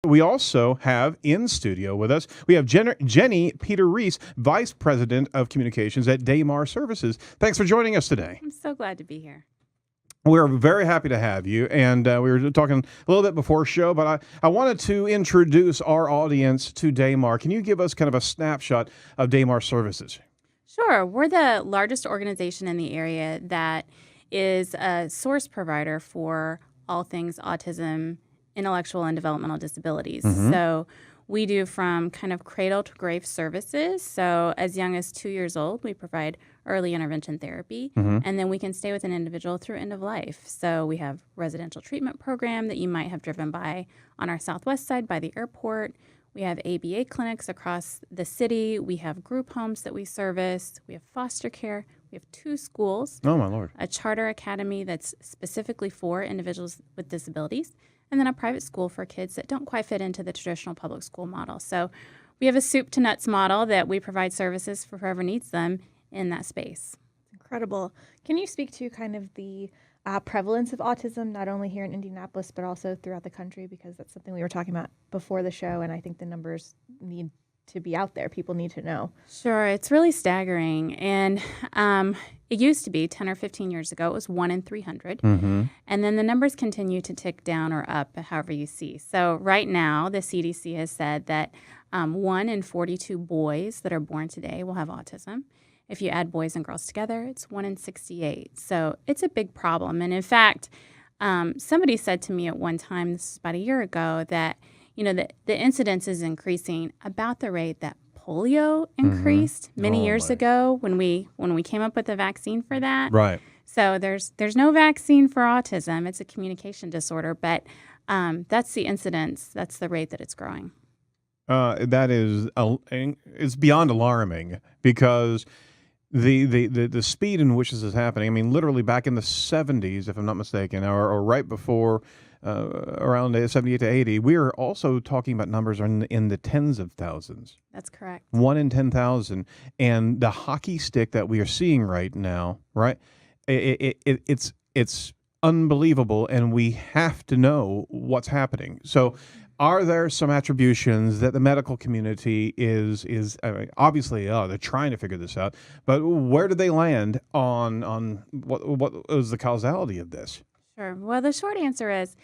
We also have in studio with us, we have Jenny Peter-Reece, Vice President of Communications at Damar Services. Thanks for joining us today. I'm so glad to be here. We're very happy to have you, and we were talking a little bit before show, but I wanted to introduce our audience to Damar. Can you give us kind of a snapshot of Damar Services? Sure. We're the largest organization in the area that is a source provider for all things autism, intellectual and developmental disabilities. So we do from kind of cradle to grave services. So as young as 2 years old, we provide early intervention therapy, and then we can stay with an individual through end of life. So we have residential treatment program that you might have driven by on our southwest side by the airport. We have ABA clinics across the city. We have group homes that we service. We have foster care. We have 2 schools. Oh, my Lord. A charter academy that's specifically for individuals with disabilities, and then a private school for kids that don't quite fit into the traditional public school model. So we have a soup to nuts model that we provide services for whoever needs them in that space. Incredible. Can you speak to kind of the prevalence of autism, not only here in Indianapolis, but also throughout the country? Because that's something we were talking about before the show, and I think the numbers need to be out there. People need to know. Sure. It's really staggering. And it used to be 10 or 15 years ago, it was 1 in 300. And then the numbers continue to tick down or up, however you see. So right now, the CDC has said that 1 in 42 boys that are born today will have autism. If you add boys and girls together, it's 1 in 68. So it's a big problem. And in fact, somebody said to me at one time, this is about a year ago, that the incidence is increasing about the rate that polio increased many years ago when we came up with the vaccine for that. Right. So there's no vaccine for autism. It's a communication disorder, but that's the incidence. That's the rate that it's growing. That is, it's beyond alarming because the speed in which this is happening. I mean, literally back in the 70s, if I'm not mistaken, or right before. Around 78 to 80, we are also talking about numbers in the tens of thousands. That's correct. 1 in 10,000. And the hockey stick that we are seeing right now, right, it's unbelievable, and we have to know what's happening. So are there some attributions that the medical community is I mean, obviously, they're trying to figure this out, but where do they land on what is the causality of this? Sure. Well, the short answer is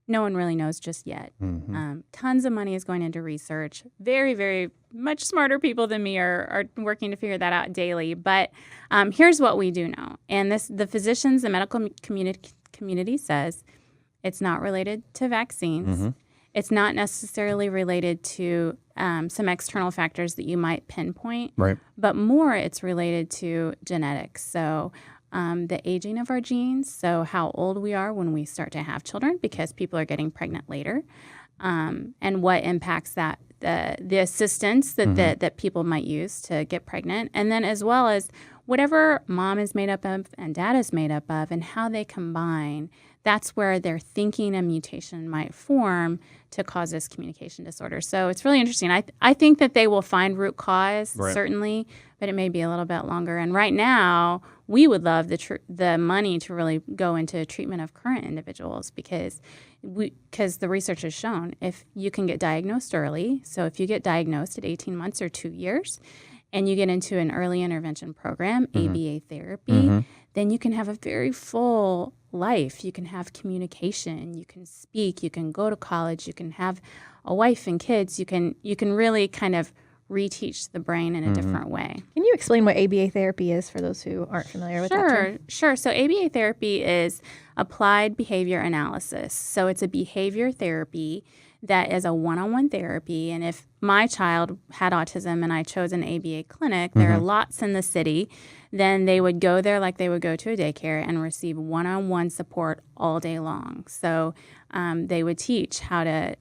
no one really knows just yet. Tons of money is going into research. Very, very much smarter people than me are working to figure that out daily. But here's what we do know. And the physicians, the medical community says it's not related to vaccines. It's not necessarily related to some external factors that you might pinpoint. Right. But more it's related to genetics. So the aging of our genes, so how old we are when we start to have children, because people are getting pregnant later, and what impacts that the assistance that people might use to get pregnant, and then as well as whatever mom is made up of and dad is made up of and how they combine. That's where their thinking and mutation might form to cause this communication disorder. So it's really interesting. I think that they will find root cause, certainly, but it may be a little bit longer. And right now, we would love the money to really go into treatment of current individuals because the research has shown if you can get diagnosed early, so if you get diagnosed at 18 months or 2 years, and you get into an early intervention program, ABA therapy, then you can have a very full life. You can have communication, you can speak, you can go to college, you can have a wife and kids. You can really kind of reteach the brain in a different way. Can you explain what ABA therapy is for those who aren't familiar with that term? Sure. So ABA therapy is applied behavior analysis. So it's a behavior therapy that is a one-on-one therapy. And if my child had autism and I chose an ABA clinic, there are lots in the city, then they would go there like they would go to a daycare and receive one-on-one support all day long. So they would teach how to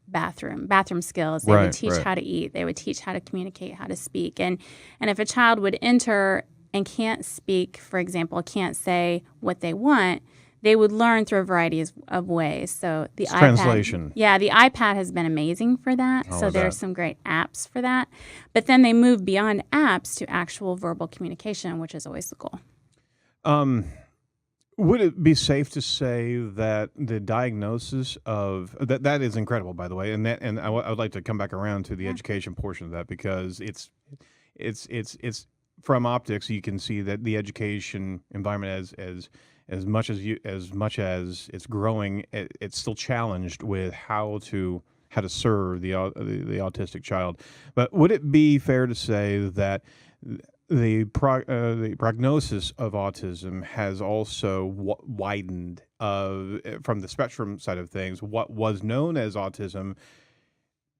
bathroom skills. They would teach how to eat. They would teach how to communicate, how to speak. And if a child would enter and can't speak, for example, can't say what they want, they would learn through a variety of ways. So the iPad, translation. Yeah, the iPad has been amazing for that. So there's some great apps for that. But then they move beyond apps to actual verbal communication, which is always the goal. Would it be safe to say that the diagnosis of that is incredible, by the way, and I would like to come back around to the Yeah. education portion of that, because it's from optics you can see that the education environment as much as it's growing, it's still challenged with how to serve the autistic child. But would it be fair to say that the prognosis of autism has also widened from the spectrum side of things? What was known as autism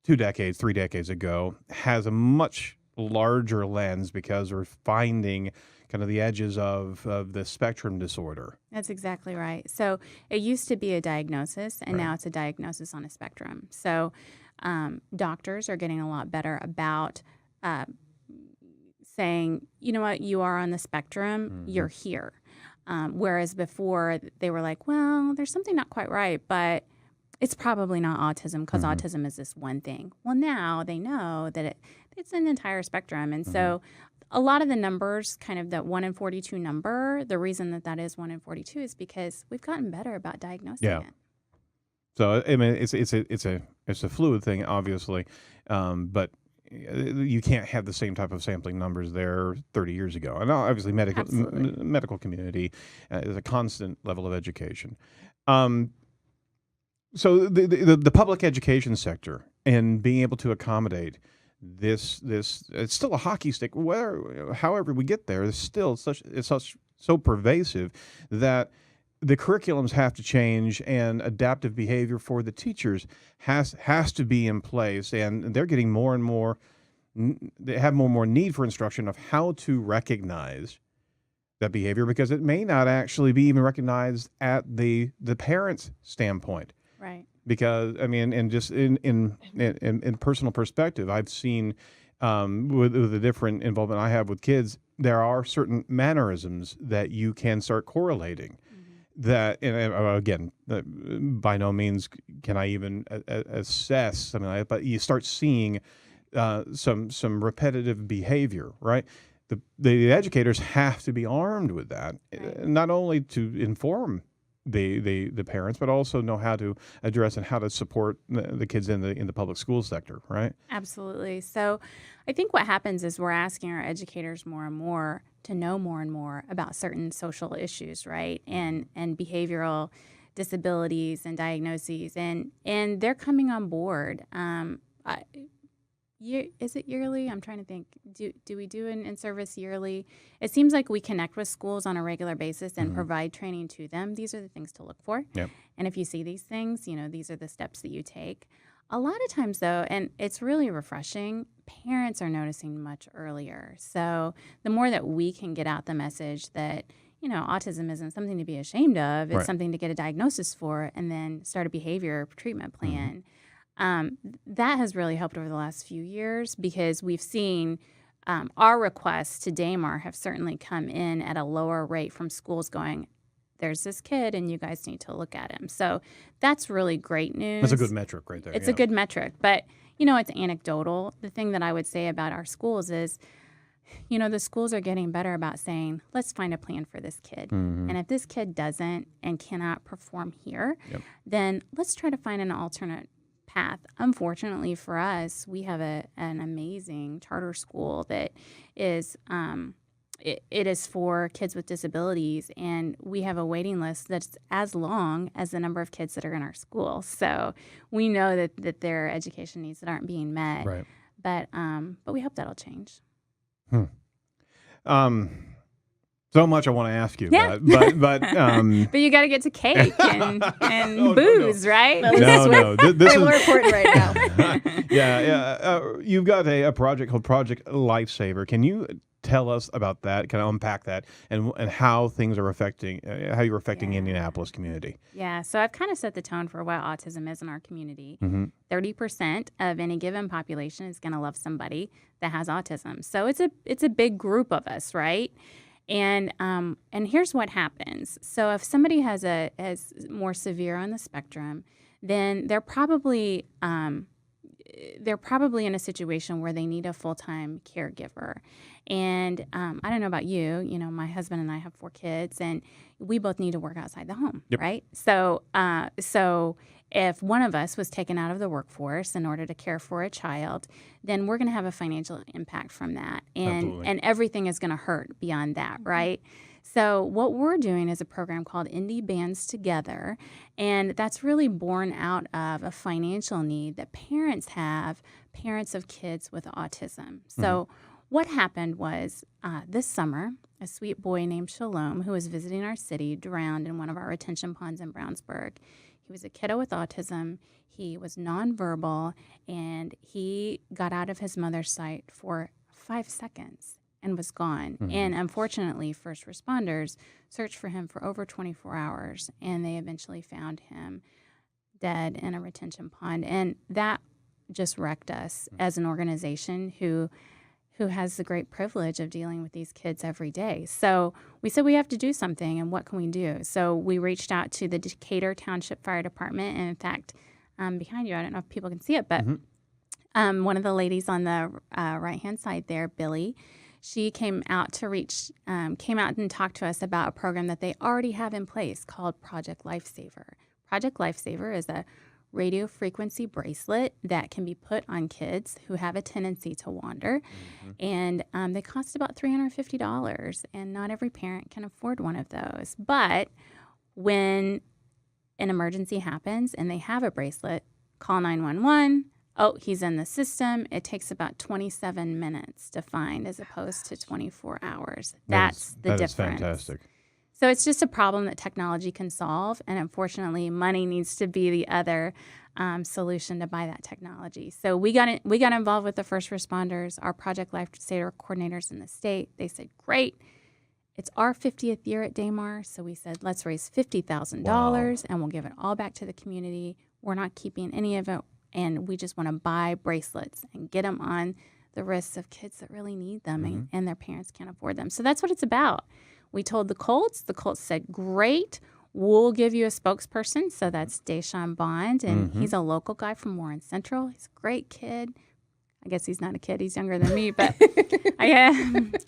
2 decades, 3 decades ago has a much larger lens, because we're finding kind of the edges of the spectrum disorder. That's exactly right. So it used to be a diagnosis, and Right. now it's a diagnosis on a spectrum. So doctors are getting a lot better about saying, you know what, you are on the spectrum, you're here. Whereas before they were like, well, there's something not quite right, but it's probably not autism, because autism is this one thing. Well, now they know that it's an entire spectrum. And so a lot of the numbers, kind of that 1 in 42 number, the reason that is 1 in 42 is because we've gotten better about diagnosing Yeah. it. So I mean, it's a fluid thing, obviously, but you can't have the same type of sampling numbers there 30 years ago. And obviously, Absolutely. medical community is a constant level of education. So the public education sector and being able to accommodate this it's still a hockey stick. However we get there, it's still so pervasive that the curriculums have to change, and adaptive behavior for the teachers has to be in place, and they're getting more and more. They have more and more need for instruction of how to recognize that behavior, because it may not actually be even recognized at the parent's standpoint. Right. Because I mean, and just in personal perspective, I've seen with the different involvement I have with kids, there are certain mannerisms that you can start correlating. That, and again, by no means can I even assess something like that, but you start seeing some repetitive behavior, right? The educators have to be armed with that, Right. not only to inform the parents, but also know how to address and how to support the kids in the public school sector, right? Absolutely. So I think what happens is we're asking our educators more and more to know more and more about certain social issues, right? And behavioral disabilities and diagnoses, and they're coming on board. Is it yearly? I'm trying to think. Do we do an in-service yearly? It seems like we connect with schools on a regular basis and provide training to them. These are the things to look for. Yep. And if you see these things, these are the steps that you take. A lot of times, though, and it's really refreshing, parents are noticing much earlier. So the more that we can get out the message that, autism isn't something to be ashamed of, it's Right. something to get a diagnosis for and then start a behavior treatment plan. That has really helped over the last few years, because we've seen our requests to Damar have certainly come in at a lower rate from schools going, there's this kid and you guys need to look at him. So that's really great news. That's a good metric right there. It's a good metric, but it's anecdotal. The thing that I would say about our schools is, the schools are getting better about saying, let's find a plan for this kid. And if this kid doesn't and cannot perform here, then let's try to find an alternate path. Unfortunately for us, we have an amazing charter school that is it is for kids with disabilities, and we have a waiting list that's as long as the number of kids that are in our school. So we know that there are education needs that aren't being met. Right. But we hope that'll change. So much I want to ask you, Yeah. but But you got to get to cake and No. booze, right? no. This Way more is important right now. yeah. You've got a project called Project Lifesaver. Can you tell us about that? Can I unpack that and how things are affecting how you're affecting the Yeah. Indianapolis community? Yeah, so I've kind of set the tone for what autism is in our community. 30% of any given population is going to love somebody that has autism. So it's a big group of us, right? And here's what happens. So if somebody has more severe on the spectrum, then they're probably they're probably in a situation where they need a full-time caregiver. And I don't know about you, my husband and I have 4 kids, and we both need to work outside the home, Yep. right? So if one of us was taken out of the workforce in order to care for a child, then we're going to have a financial impact from that. Absolutely. And everything is going to hurt beyond that, right? So what we're doing is a program called Indy Bands Together, and that's really born out of a financial need that parents have, parents of kids with autism. So what happened was this summer, a sweet boy named Shalom, who was visiting our city, drowned in one of our retention ponds in Brownsburg. He was a kiddo with autism. He was nonverbal, and he got out of his mother's sight for 5 seconds and was gone. And unfortunately, first responders searched for him for over 24 hours, and they eventually found him dead in a retention pond. And that just wrecked us as an organization who has the great privilege of dealing with these kids every day. So we said we have to do something, and what can we do? So we reached out to the Decatur Township Fire Department, and in fact, behind you, I don't know if people can see it, but one of the ladies on the right-hand side there, Billy, she came out and talked to us about a program that they already have in place called Project Lifesaver. Project Lifesaver is a radio frequency bracelet that can be put on kids who have a tendency to wander. And they cost about $350, and not every parent can afford one of those. But when an emergency happens and they have a bracelet, call 911. Oh, he's in the system. It takes about 27 minutes to find as opposed to 24 hours. That's the difference. That is fantastic. So it's just a problem that technology can solve, and unfortunately, money needs to be the other solution to buy that technology. So we got involved with the first responders, our Project Lifesaver coordinators in the state. They said, "Great, it's our 50th year at Damar," so we said, "Let's raise $50,000, and we'll give it all back to the community. We're not keeping any of it, and we just want to buy bracelets and get them on the wrists of kids that really need them, and their parents can't afford them." So that's what it's about. We told the Colts said, "Great, we'll give you a spokesperson." So that's Deshaun Bond, and he's a local guy from Warren Central. He's a great kid. I guess he's not a kid. He's younger than me, but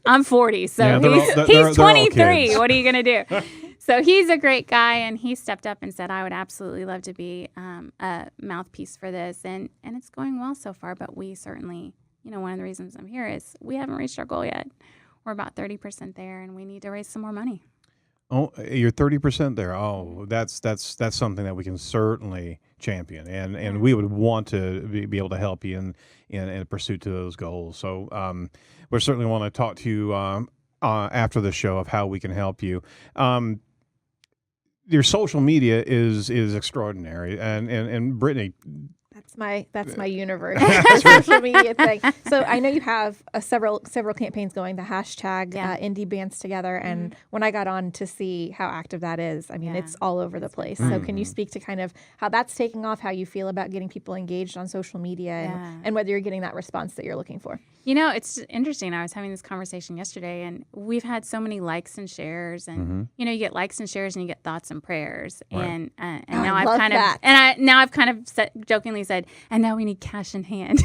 I'm 40, so Yeah, he's they're all 23. kids. What are you going to do? So he's a great guy, and he stepped up and said, "I would absolutely love to be a mouthpiece for this," and it's going well so far, but we certainly, one of the reasons I'm here is we haven't reached our goal yet. We're about 30% there, and we need to raise some more money. Oh, you're 30% there. Oh, that's something that we can certainly champion, and we would want to be able to help you in pursuit to those goals. So we certainly want to talk to you after the show of how we can help you. Your social media is extraordinary, and Brittany. That's my universe, the social media thing. So I know you have several campaigns going. The hashtag Indy Bands Together, and when I got on to see how active that is, I mean it's all over the place. So can you speak to kind of how that's taking off, how you feel about getting people engaged on social media, and whether you're getting that response that you're looking for? It's interesting. I was having this conversation yesterday, and we've had so many likes and shares, and you get likes and shares, and you get thoughts and prayers, and now I've kind of jokingly said, and now we need cash in hand.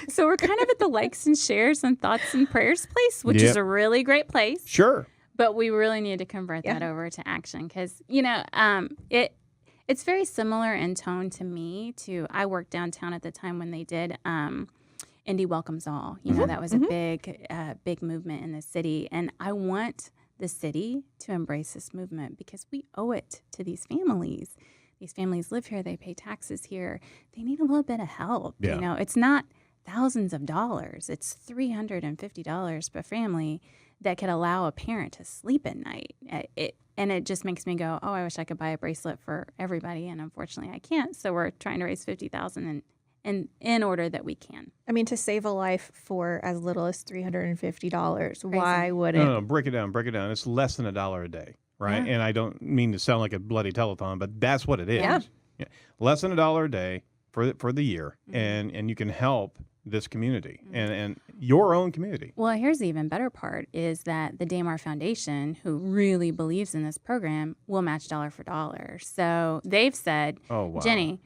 So we're kind of at the likes and shares and thoughts and prayers place, which is a really great place. Sure. But we really need to convert that over to action because, it's very similar in tone to me I worked downtown at the time when they did Indy Welcomes All. That was a big movement in the city. And I want the city to embrace this movement because we owe it to these families. These families live here. They pay taxes here. They need a little bit of help. Yeah. It's not thousands of dollars. It's $350 per family that could allow a parent to sleep at night. And it just makes me go, oh, I wish I could buy a bracelet for everybody. And unfortunately, I can't. So we're trying to raise $50,000 in order that we can. I mean, to save a life for as little as $350, why wouldn't? No, break it down. It's less than $1 a day. Right. Yeah. And I don't mean to sound like a bloody telethon, but that's what it is. Yeah. Less than $1 a day for the year. And you can help this community and your own community. Well, here's the even better part is that the Damar Foundation, who really believes in this program, will match dollar for dollar. So they've said, oh, wow. Jenny,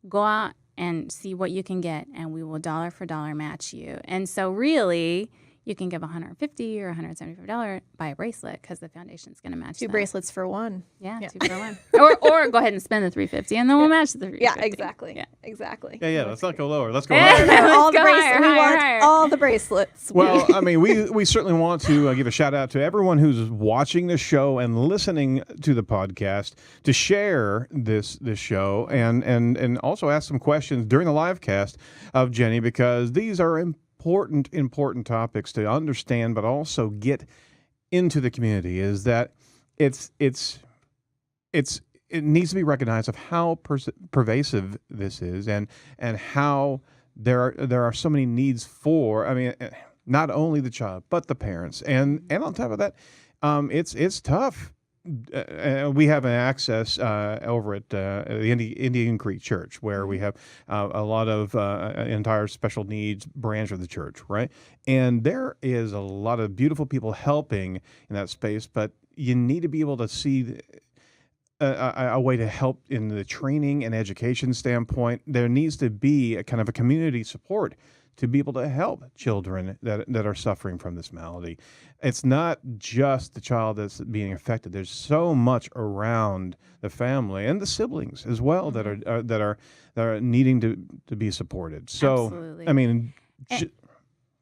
go out and see what you can get, and we will dollar for dollar match you. And so really, you can give $150 or $175, buy a bracelet because the foundation's going to match Two that. bracelets for one. Yeah, 2 for 1. Or go ahead and spend the $350, and then we'll match the $350. Yeah, exactly. Exactly. Yeah, let's not go lower. Let's go Yeah. higher. Let's all the go bracelets. higher, We higher, want higher. all the bracelets. Well, I mean, we certainly want to give a shout out to everyone who's watching the show and listening to the podcast to share this show and also ask some questions during the live cast of Jenny, because these are important topics to understand, but also get into the community. Is that it needs to be recognized of how pervasive this is, and how there are so many needs for, I mean, not only the child but the parents, and on top of that, it's tough. We have an access over at the Indian Creek Church, where we have a lot of entire special needs branch of the church, right? And there is a lot of beautiful people helping in that space, but you need to be able to see a way to help in the training and education standpoint. There needs to be a kind of a community support to be able to help children that are suffering from this malady. It's not just the child that's being affected. There's so much around the family and the siblings as well that are needing to be supported. So, Absolutely. I mean,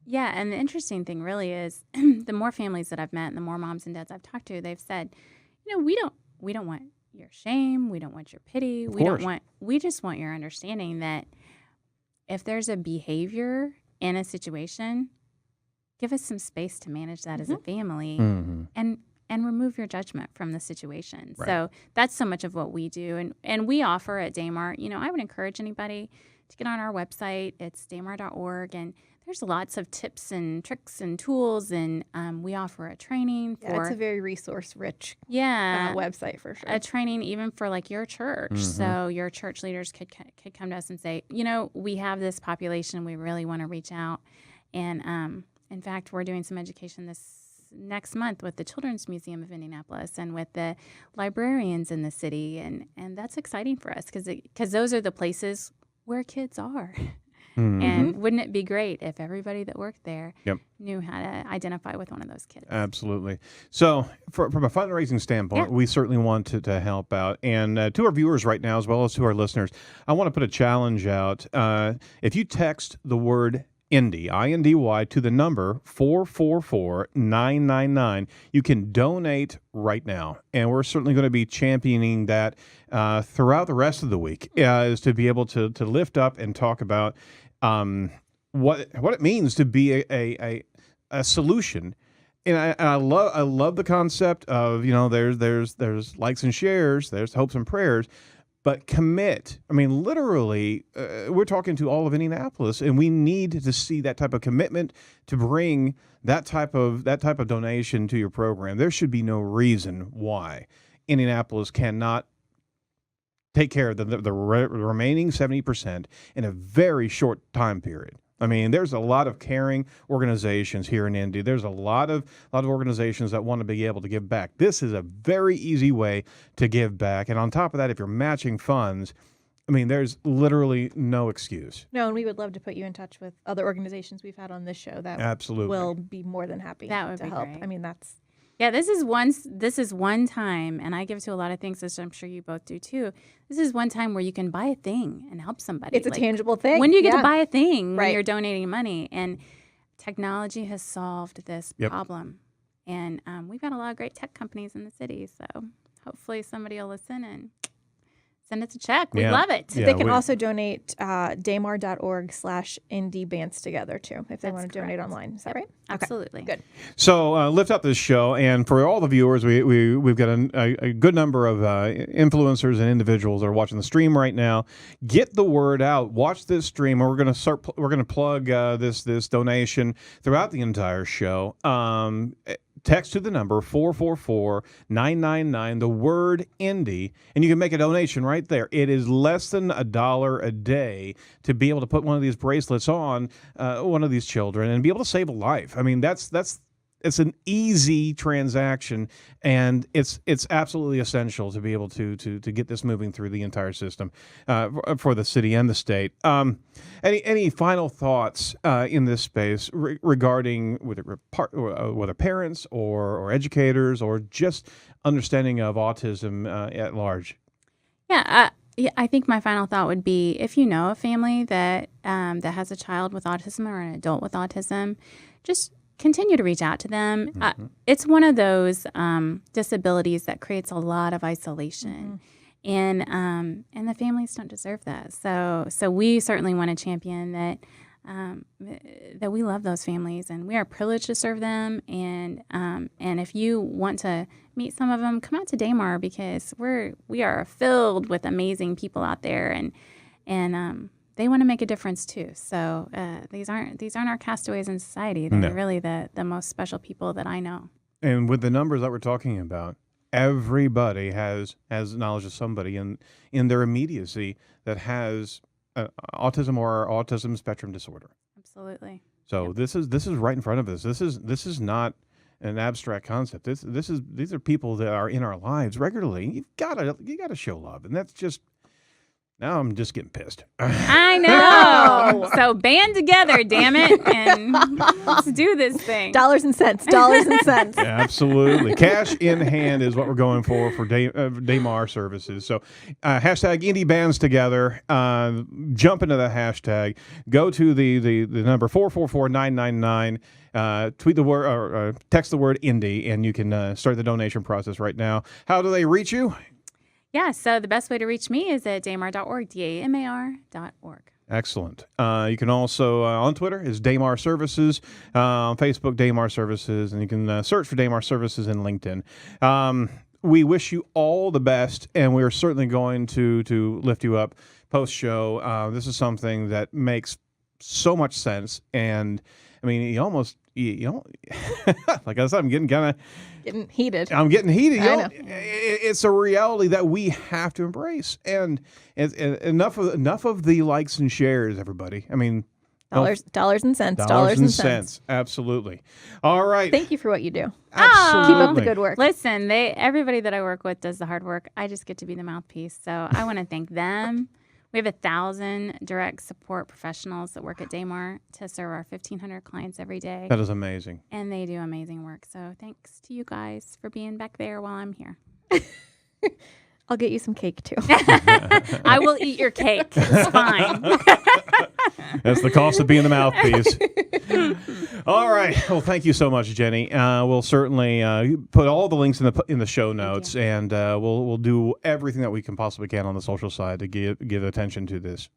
Yeah, and the interesting thing really is the more families that I've met and the more moms and dads I've talked to, they've said, we don't want your shame, we don't want your pity, we just want your understanding that if there's a behavior in a situation, give us some space to manage that as a family, and remove your judgment from the situation. Right. So that's so much of what we do. And we offer at Damar, I would encourage anybody to get on our website. It's damar.org, and there's lots of tips and tricks and tools, and we offer a training for... Yeah, it's a very resource-rich website for sure. A training even for like your church. So your church leaders could come to us and say, we have this population, we really want to reach out. And in fact, we're doing some education this next month with the Children's Museum of Indianapolis and with the librarians in the city. And that's exciting for us because those are the places where kids are. And wouldn't it be great if everybody that worked there knew how to identify with one of those kids? Absolutely. So from a fundraising standpoint, we certainly want to help out. And to our viewers right now, as well as to our listeners, I want to put a challenge out. If you text the word Indy, I-N-D-Y, to the number 444-999, you can donate right now. And we're certainly going to be championing that throughout the rest of the week, is to be able to lift up and talk about what it means to be a solution. And I love the concept of, there's likes and shares, there's hopes and prayers, but commit. I mean, literally, we're talking to all of Indianapolis, and we need to see that type of commitment to bring that type of donation to your program. There should be no reason why Indianapolis cannot take care of the remaining 70% in a very short time period. I mean, there's a lot of caring organizations here in Indy. There's a lot of organizations that want to be able to give back. This is a very easy way to give back. And on top of that, if you're matching funds, I mean, there's literally no excuse. No, and we would love to put you in touch with other organizations we've had on this show that absolutely will be more than happy to help. Great. I mean, that's... Yeah, this is one time, and I give to a lot of things, as I'm sure you both do too. This is one time where you can buy a thing and help somebody. It's a tangible thing. When do you get to buy a thing when you're donating money? And technology has solved this problem. And we've got a lot of great tech companies in the city, so hopefully somebody will listen and send us a check. We'd love it. Yeah, they can also donate damar.org/Indy bands together too, if they want to donate online. Is that right? Absolutely. Okay. Good. So lift up this show, and for all the viewers, we've got a good number of influencers and individuals that are watching the stream right now. Get the word out. Watch this stream, and we're going to plug this donation throughout the entire show. Text to the number 444-999, the word Indy, and you can make a donation right there. It is less than $1 a day to be able to put one of these bracelets on one of these children and be able to save a life. I mean, that's it's an easy transaction, and it's absolutely essential to be able to get this moving through the entire system for the city and the state. Any final thoughts in this space regarding whether parents or educators or just understanding of autism at large? Yeah, I think my final thought would be, if you know a family that that has a child with autism or an adult with autism, just continue to reach out to them. It's one of those disabilities that creates a lot of isolation, and the families don't deserve that. So we certainly want to champion that. That we love those families, and we are privileged to serve them. And if you want to meet some of them, come out to Damar, because we are filled with amazing people out there, and they want to make a difference too. So these aren't our castaways in society. They're really the most special people that I know. And with the numbers that we're talking about, everybody has knowledge of somebody in their immediacy that has autism or autism spectrum disorder. Absolutely. So this is right in front of us. This is not an abstract concept. These are people that are in our lives regularly. You gotta show love, and that's just. Now I'm just getting pissed. I know. So band together, damn it, and let's do this thing. Dollars and cents. Dollars and cents. Yeah, absolutely. Cash in hand is what we're going for Damar Services. So hashtag Indy Bands Together. Jump into the hashtag. Go to the number 444-999. Tweet the word or text the word Indy, and you can start the donation process right now. How do they reach you? Yeah, so the best way to reach me is at damar.org, damar.org. Excellent. You can also, on Twitter, is Damar Services. On Facebook, Damar Services. And you can search for Damar Services in LinkedIn. We wish you all the best, and we are certainly going to lift you up post-show. This is something that makes so much sense. And, I mean, you like I said, I'm getting heated. I'm getting heated. I know. It's a reality that we have to embrace, and enough of the likes and shares, everybody. I mean, dollars and cents. Dollars and cents. Absolutely. All right. Thank you for what you do. Absolutely. Keep up the good work. Listen, everybody that I work with does the hard work. I just get to be the mouthpiece. So I want to thank them. We have 1,000 direct support professionals that work at Damar to serve our 1,500 clients every day. That is amazing. And they do amazing work. So thanks to you guys for being back there while I'm here. I'll get you some cake, too. I will eat your cake. It's fine. That's the cost of being the mouthpiece. All right. Well, thank you so much, Jenny. We'll certainly put all the links in the show notes, and we'll do everything that we can possibly can on the social side to give attention to this.